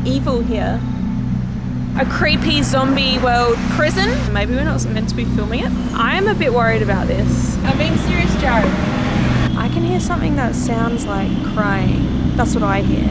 evil here. A creepy zombie world prison. Maybe we're not meant to be filming it. I am a bit worried about this. I'm being serious, Jared. I can hear something that sounds like crying. That's what I hear.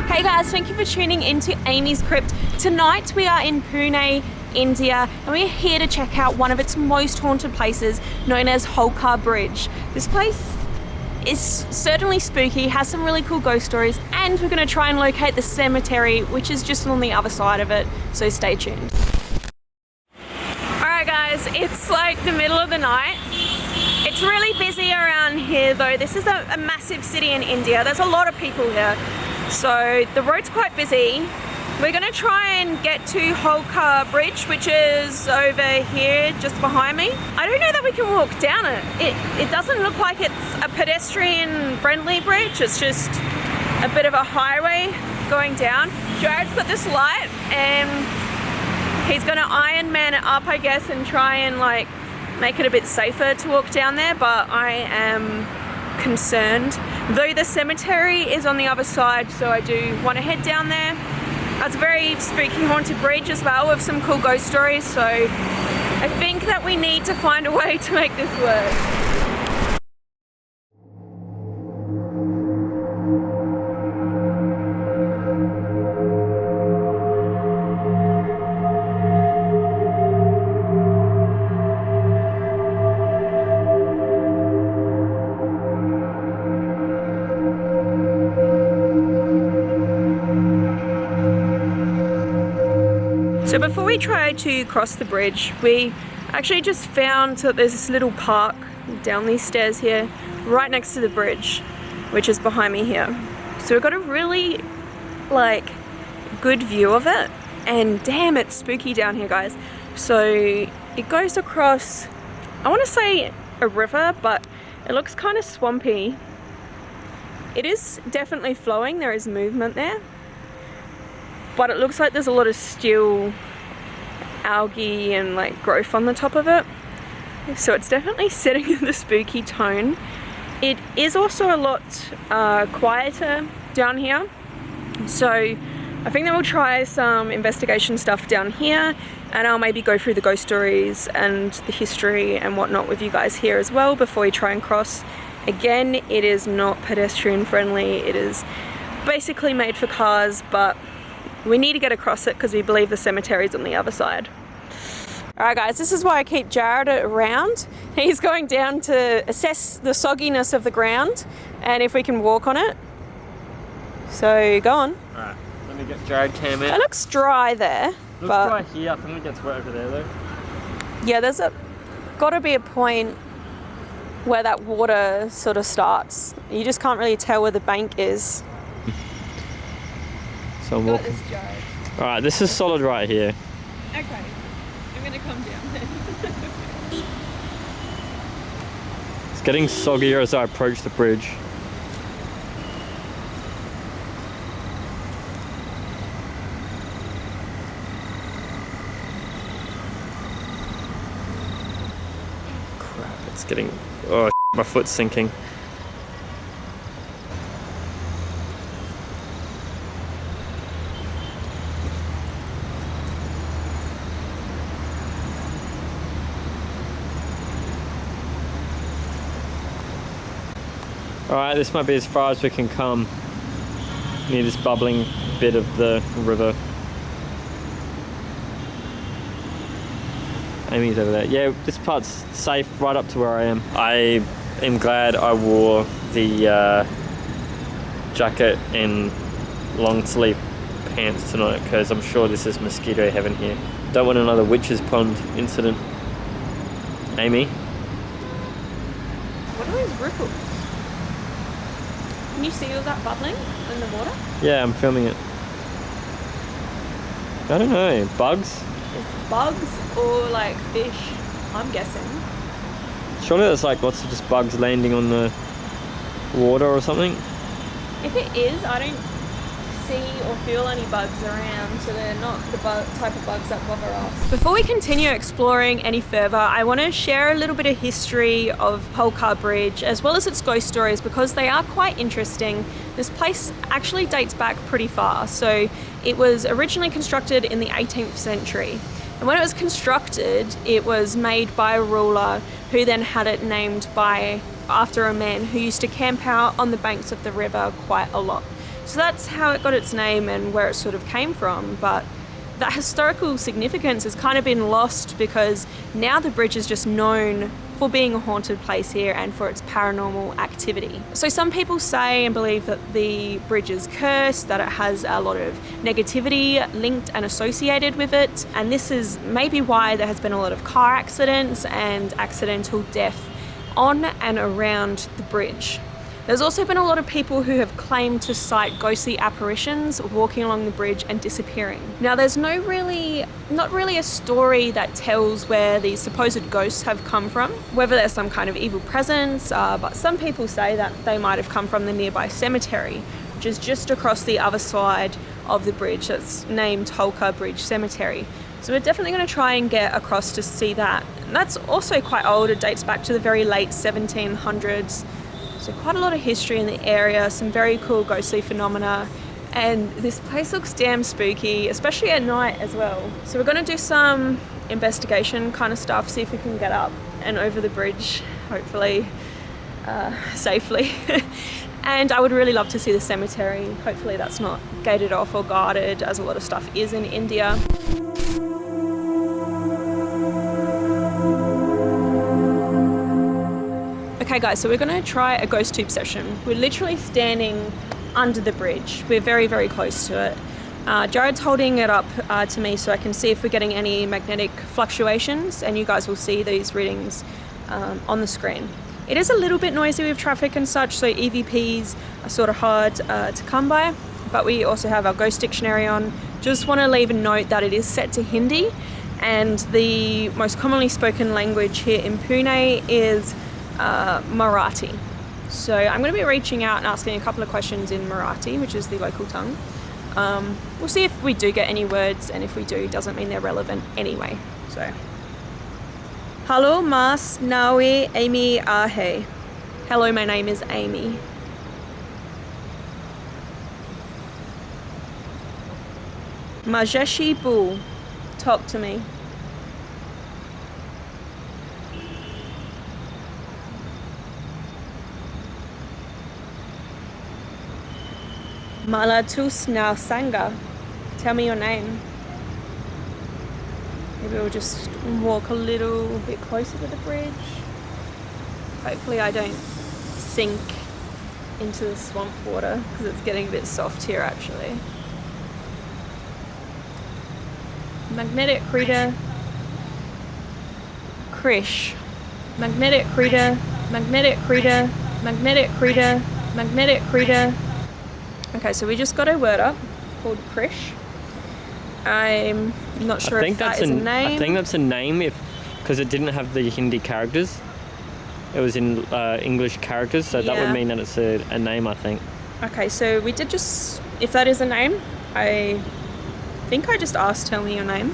Hey guys, thank you for tuning into Amy's Crypt. Tonight we are in Pune, India, and we're here to check out one of its most haunted places, known as Holkar Bridge. This place is certainly spooky, has some really cool ghost stories, and we're going to try and locate the cemetery, which is just on the other side of it, so stay tuned. Alright guys, it's like the middle of the night. It's really busy around here though. This is a massive city in India. There's a lot of people here. So the road's quite busy. We're gonna try and get to Holkar Bridge, which is over here just behind me. I don't know that we can walk down it. It doesn't look like it's a pedestrian friendly bridge. It's just a bit of a highway going down. Jared's got this light and he's gonna Iron Man it up, I guess, and try and like make it a bit safer to walk down there, but I am concerned. Though the cemetery is on the other side, so I do want to head down there. It's a very spooky haunted bridge as well with some cool ghost stories, so I think that we need to find a way to make this work. So before we try to cross the bridge, we actually just found that there's this little park down these stairs here, right next to the bridge, which is behind me here. So we've got a really like good view of it, and damn, it's spooky down here, guys. So it goes across, I want to say a river, but it looks kind of swampy. It is definitely flowing, there is movement there. But it looks like there's a lot of still algae and like growth on the top of it. So it's definitely setting the spooky tone. It is also a lot quieter down here. So I think that we'll try some investigation stuff down here, and I'll maybe go through the ghost stories and the history and whatnot with you guys here as well before we try and cross. Again, it is not pedestrian friendly. It is basically made for cars, but we need to get across it because we believe the cemetery is on the other side. Alright guys, this is why I keep Jared around. He's going down to assess the sogginess of the ground and if we can walk on it. So go on. Alright, let me get Jared cam in. It looks dry there. Looks dry here, I think it gets wet over there though. Yeah, there's gotta be a point where that water sort of starts. You just can't really tell where the bank is. So I'm walking. Alright, this is solid right here. Okay, I'm gonna come down then. It's getting soggier as I approach the bridge. Crap, it's getting... Oh, my foot's sinking. Alright, this might be as far as we can come near this bubbling bit of the river. Amy's over there. Yeah, this part's safe right up to where I am. I am glad I wore the jacket and long sleeve pants tonight because I'm sure this is mosquito heaven here. Don't want another witch's pond incident. Amy? What are those ripples? Can you see all that bubbling in the water? Yeah, I'm filming it. I don't know, bugs? It's bugs or like fish, I'm guessing. Surely there's like lots of just bugs landing on the water or something. If it is, I don't see or feel any bugs around, so they're not the type of bugs that bother us. Before we continue exploring any further, I want to share a little bit of history of Holkar Bridge as well as its ghost stories, because they are quite interesting. This place actually dates back pretty far. So it was originally constructed in the 18th century. And when it was constructed, it was made by a ruler who then had it named after a man who used to camp out on the banks of the river quite a lot. So that's how it got its name and where it sort of came from. But that historical significance has kind of been lost, because now the bridge is just known for being a haunted place here and for its paranormal activity. So some people say and believe that the bridge is cursed, that it has a lot of negativity linked and associated with it, and this is maybe why there has been a lot of car accidents and accidental death on and around the bridge. There's also been a lot of people who have claimed to sight ghostly apparitions walking along the bridge and disappearing. Now, there's not really a story that tells where these supposed ghosts have come from, whether there's some kind of evil presence, but some people say that they might have come from the nearby cemetery, which is just across the other side of the bridge. That's named Holkar Bridge Cemetery. So we're definitely going to try and get across to see that. And that's also quite old. It dates back to the very late 1700s. So quite a lot of history in the area, some very cool ghostly phenomena, and this place looks damn spooky, especially at night as well. So we're going to do some investigation kind of stuff, see if we can get up and over the bridge, hopefully safely. And I would really love to see the cemetery. Hopefully that's not gated off or guarded, as a lot of stuff is in India. Okay guys, so we're going to try a ghost tube session. We're literally standing under the bridge. We're very, very close to it. Jared's holding it up to me so I can see if we're getting any magnetic fluctuations, and you guys will see these readings on the screen. It is a little bit noisy with traffic and such, so EVPs are sort of hard to come by, but we also have our ghost dictionary on. Just want to leave a note that it is set to Hindi, and the most commonly spoken language here in Pune is Marathi. So I'm going to be reaching out and asking a couple of questions in Marathi, which is the local tongue. We'll see if we do get any words, and if we do, doesn't mean they're relevant anyway. So, hello, mas nawe Amy ahe. Hello, my name is Amy. Majeshi bu, talk to me. Malatus now Sangha. Tell me your name. Maybe we'll just walk a little bit closer to the bridge. Hopefully I don't sink into the swamp water, because it's getting a bit soft here actually. Magnetic reader. KRISH. Magnetic reader. Magnetic reader. Magnetic reader. Magnetic reader. Okay, so we just got a word up called KRISH. I'm not sure if that is a name. I think that's a name, because it didn't have the Hindi characters. It was in English characters, so that would mean that it's a name, I think. Okay, so we did just, if that is a name, I think I just asked, tell me your name.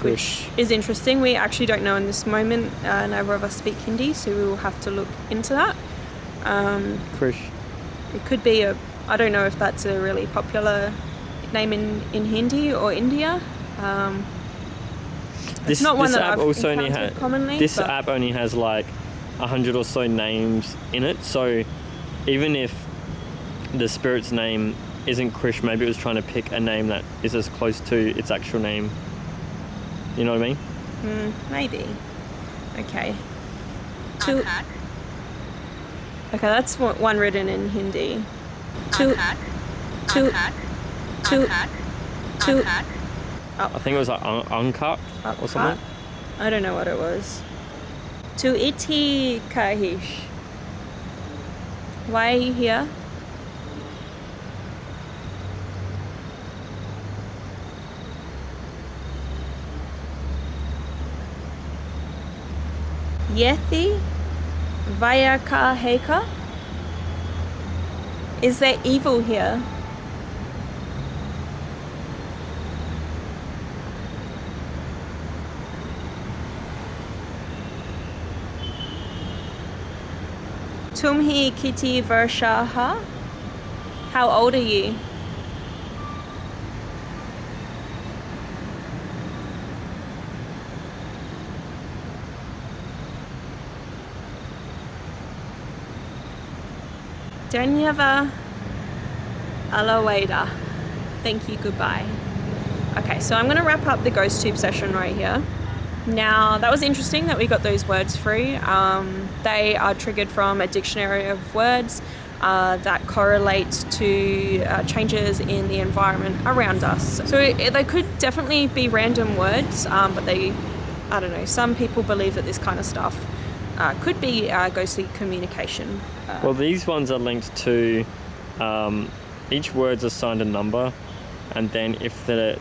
Which is interesting. We actually don't know in this moment, neither of us speak Hindi, so we will have to look into that. KRISH. It could be I don't know if that's a really popular name in Hindi or India. It's not one that I've encountered commonly. This app only has like 100 or so names in it, so even if the spirit's name isn't KRISH, maybe it was trying to pick a name that is as close to its actual name. You know what I mean? Maybe. Okay. Okay, that's one written in Hindi. I think it was like uncut or something. I don't know what it was. To iti KRISH. Why are you here? Yethi Vayaka Heka? Is there evil here? Tumhi Kiti Vershaha. How old are you? Danyava Alaweda. Thank you, goodbye. Okay, so I'm gonna wrap up the ghost tube session right here. Now, that was interesting that we got those words free. They are triggered from a dictionary of words that correlate to changes in the environment around us. So they could definitely be random words, but I don't know, some people believe that this kind of stuff could be ghostly communication. Well, these ones are linked to each word's assigned a number, and then if the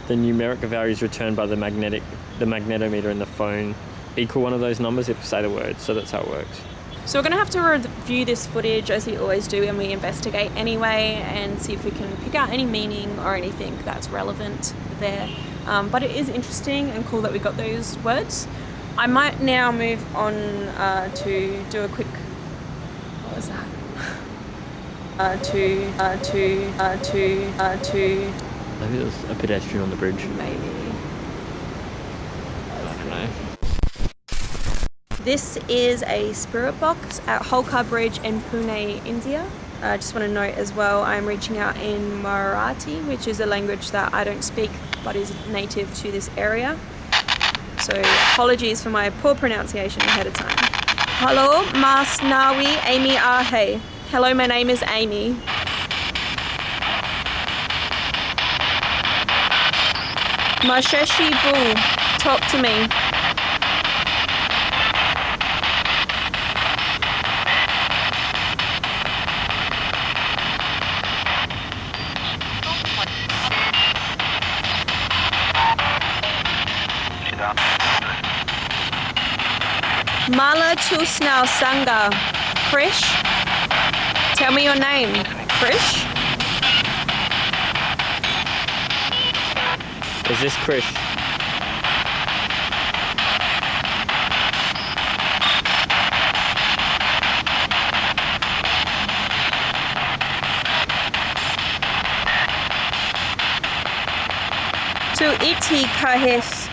numeric values returned by the magnetometer in the phone equal one of those numbers, it will say the word. So that's how it works. So we're going to have to review this footage as we always do when we investigate anyway, and see if we can pick out any meaning or anything that's relevant there. But it is interesting and cool that we got those words. I might now move on to do a quick, what was that? Maybe there's a pedestrian on the bridge. Maybe. I don't know. This is a spirit box at Holkar Bridge in Pune, India. I just want to note as well, I'm reaching out in Marathi, which is a language that I don't speak but is native to this area. So apologies for my poor pronunciation ahead of time. Hello, Mas Nawi Amy Ahe. Hello, my name is Amy. Masheshi Boo, talk to me. Mala Tusnau Sangha. KRISH? Tell me your name. KRISH? Is this KRISH? To iti kahes.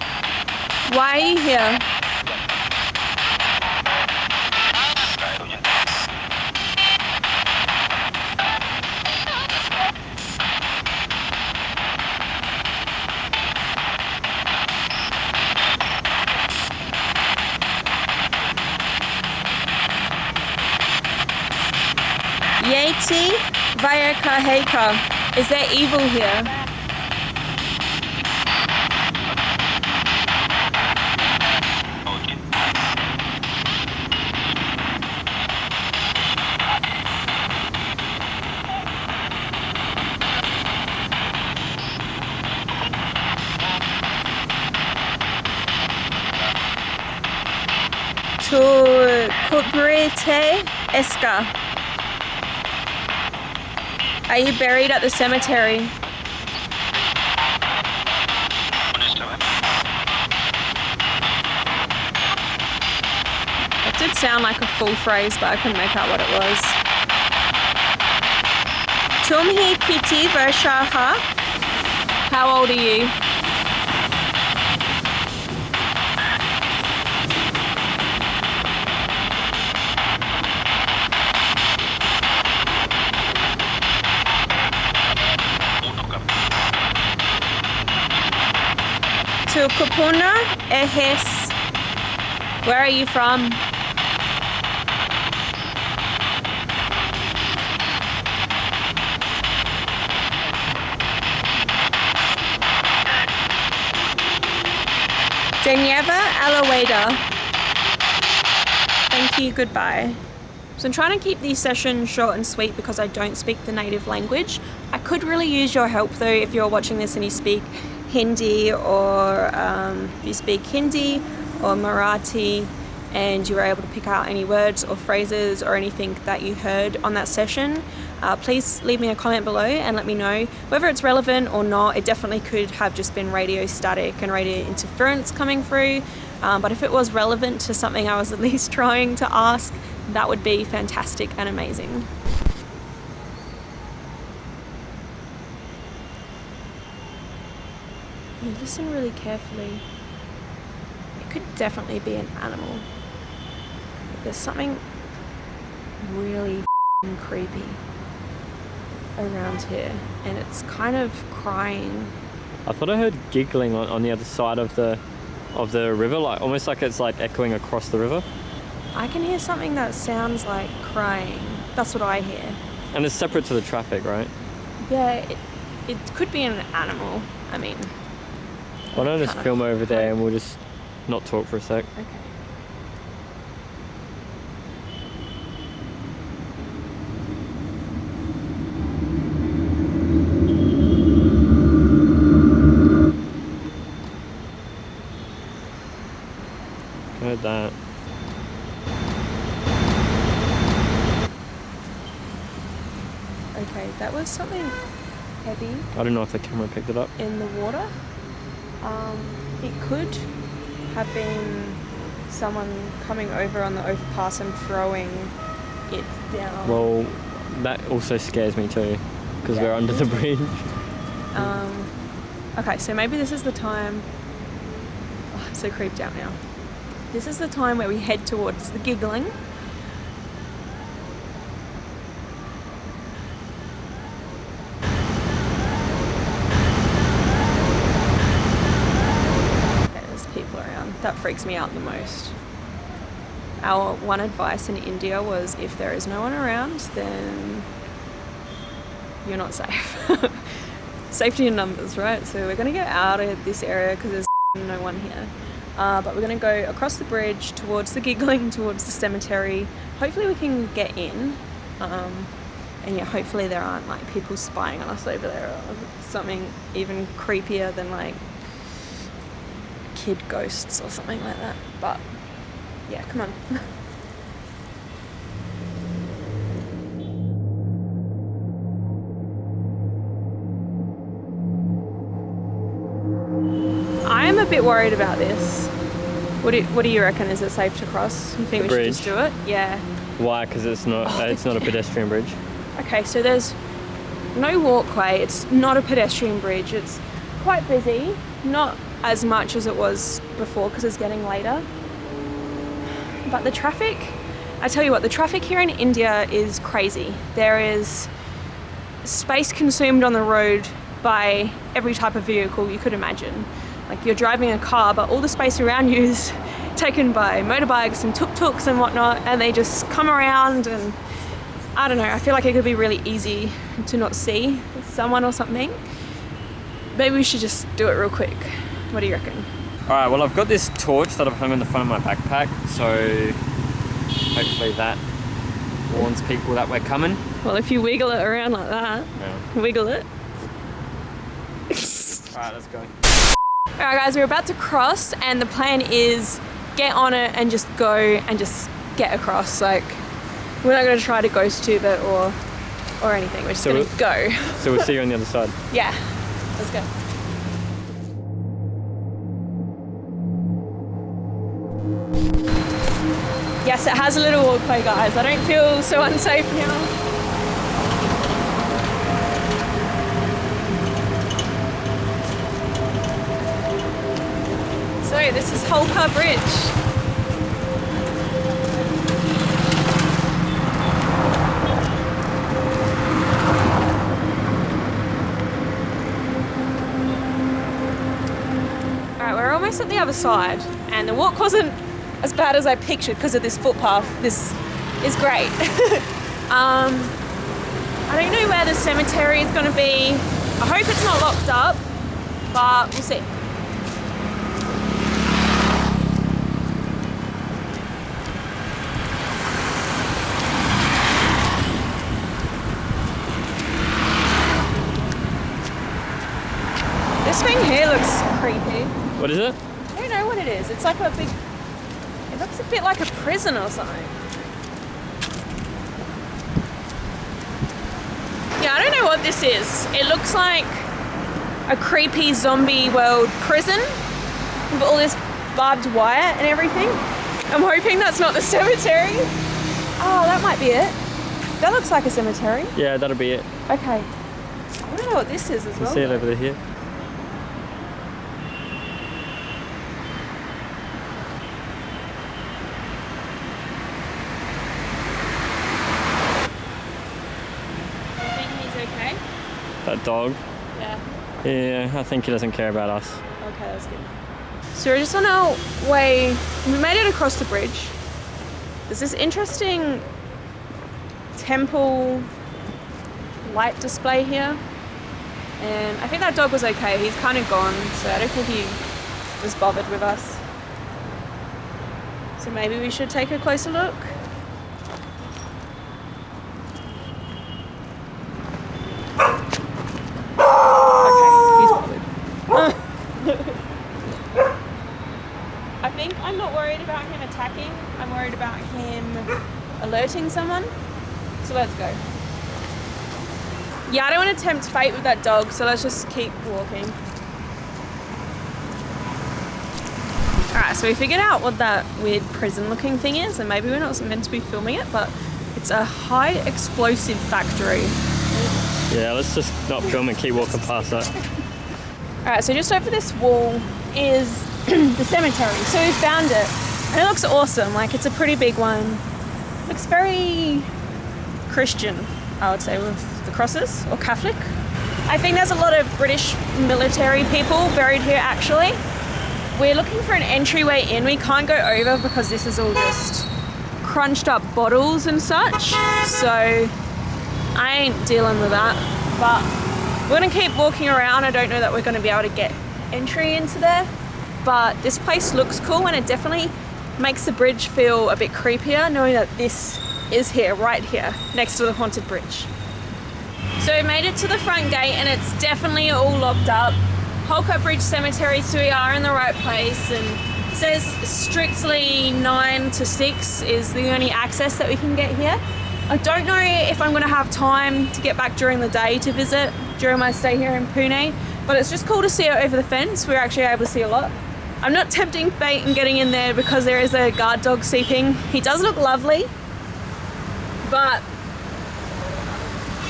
Why are you here? Yeti Vayakaheka. Is there evil here? To Kubrite Eska. Are you buried at the cemetery? It did sound like a full phrase, but I couldn't make out what it was. Tumhi Kiti Vershaha. How old are you? To Kupuna Ehes. Where are you from? Danyeva Alaweda. Thank you, goodbye. So I'm trying to keep these sessions short and sweet because I don't speak the native language. I could really use your help though if you're watching this and you speak Hindi, or if you speak Hindi or Marathi and you were able to pick out any words or phrases or anything that you heard on that session, please leave me a comment below and let me know whether it's relevant or not. It definitely could have just been radio static and radio interference coming through, but if it was relevant to something I was at least trying to ask, that would be fantastic and amazing. You listen really carefully. It could definitely be an animal. There's something really creepy around here, and it's kind of crying. I thought I heard giggling on the other side of the river, like almost like it's like echoing across the river. I can hear something that sounds like crying. That's what I hear. And it's separate to the traffic, right? Yeah, it could be an animal. I mean, Why don't I just film over there and we'll just not talk for a sec? okay. Heard that. Okay, that was something heavy I don't know if the camera picked it up. in the water. It could have been someone coming over on the overpass and throwing it down. Well, that also scares me too, because we're under the bridge. Okay, so maybe this is the time. Oh, I'm so creeped out now. This is the time where we head towards the giggling. Okay, there's people around. That freaks me out the most. Our one advice in India was if there is no one around, then you're not safe. Safety in numbers, right? So we're going to get out of this area because there's no one here. But we're going to go across the bridge towards the giggling, towards the cemetery. Hopefully we can get in. And yeah, hopefully there aren't like people spying on us over there or something even creepier than like kid ghosts or something like that. But yeah, come on. I'm a bit worried about this. What do you reckon? Is it safe to cross? You think we should just do it? Yeah. Why? Because it's not a pedestrian bridge. Okay, so there's no walkway. It's not a pedestrian bridge. It's quite busy. Not as much as it was before because it's getting later. But the traffic, I tell you what, the traffic here in India is crazy. There is space consumed on the road by every type of vehicle you could imagine. Like you're driving a car, but all the space around you is taken by motorbikes and tuk-tuks and whatnot, and they just come around, and I don't know, I feel like it could be really easy to not see someone or something. Maybe we should just do it real quick. What do you reckon? Alright, well I've got this torch that I've hung in the front of my backpack, so hopefully that warns people that we're coming. Well, if you wiggle it around like that, wiggle it. Alright, let's go. Alright guys, we're about to cross and the plan is get on it and just go and just get across. Like, we're not going to try to ghost tube it or anything. We're just going to go. So we'll see you on the other side. Yeah, let's go. Yes, it has a little walkway, guys. I don't feel so unsafe now. So this is Holkar Bridge. Alright, we're almost at the other side, and the walk wasn't as bad as I pictured because of this footpath. This is great. I don't know where the cemetery is going to be. I hope it's not locked up, but we'll see. This thing here looks creepy. What is it? I don't know what it is. It's like a big... It looks a bit like a prison or something. Yeah, I don't know what this is. It looks like a creepy zombie world prison with all this barbed wire and everything. I'm hoping that's not the cemetery. Oh, that might be it. That looks like a cemetery. Yeah, that'll be it. Okay. I don't know what this is as You well. see it over here? You think he's okay? That dog? Yeah. Yeah, I think he doesn't care about us. Okay, that's good. So we're just on our way. We made it across the bridge. There's this interesting temple light display here. And I think that dog was okay. He's kind of gone, so I don't think he was bothered with us. So maybe we should take a closer look. Okay, he's bothered. I think I'm not worried about him attacking. I'm worried about him alerting someone. So let's go. Yeah, I don't want to tempt fate with that dog, so let's just keep walking. Alright, so we figured out what that weird prison looking thing is, and maybe we're not meant to be filming it, but it's a high explosive factory. Yeah, let's just not film and keep walking past that. Alright, so just over this wall is the cemetery. So we found it, and it looks awesome. Like, it's a pretty big one. Looks very Christian, I would say, with the crosses, or Catholic. I think there's a lot of British military people buried here, actually. We're looking for an entryway in. We can't go over because this is all just crunched up bottles and such. So I ain't dealing with that. But we're gonna keep walking around. I don't know that we're gonna be able to get entry into there. But this place looks cool, and it definitely makes the bridge feel a bit creepier, knowing that this is here, right here, next to the haunted bridge. So we made it to the front gate, and it's definitely all locked up. Holkar Bridge Cemetery, so we are in the right place, and it says strictly 9 to 6 is the only access that we can get here. I don't know if I'm gonna have time to get back during the day to visit during my stay here in Pune, but it's just cool to see it over the fence. We're actually able to see a lot. I'm not tempting fate and getting in there because there is a guard dog sleeping. He does look lovely, but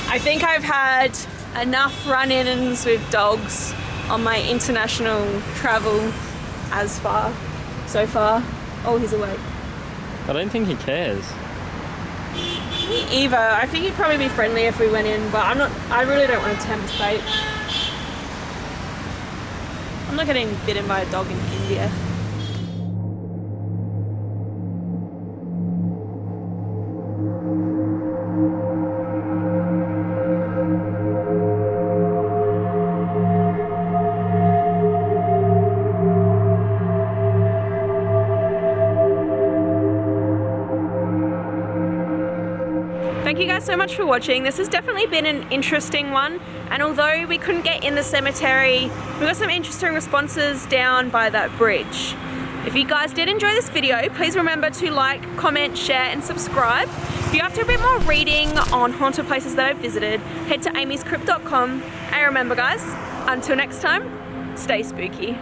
I think I've had enough run-ins with dogs on my international travel so far. Oh, he's awake. I don't think he cares. Me either. I think he'd probably be friendly if we went in, but I really don't want to tempt fate. I'm not getting bitten by a dog in India. Thank you guys so much for watching. This has definitely been an interesting one, and although we couldn't get in the cemetery, we got some interesting responses down by that bridge. If you guys did enjoy this video, please remember to like, comment, share and subscribe. If you're after a bit more reading on haunted places that I've visited, head to AmysCrypt.com, and remember guys, until next time, stay spooky.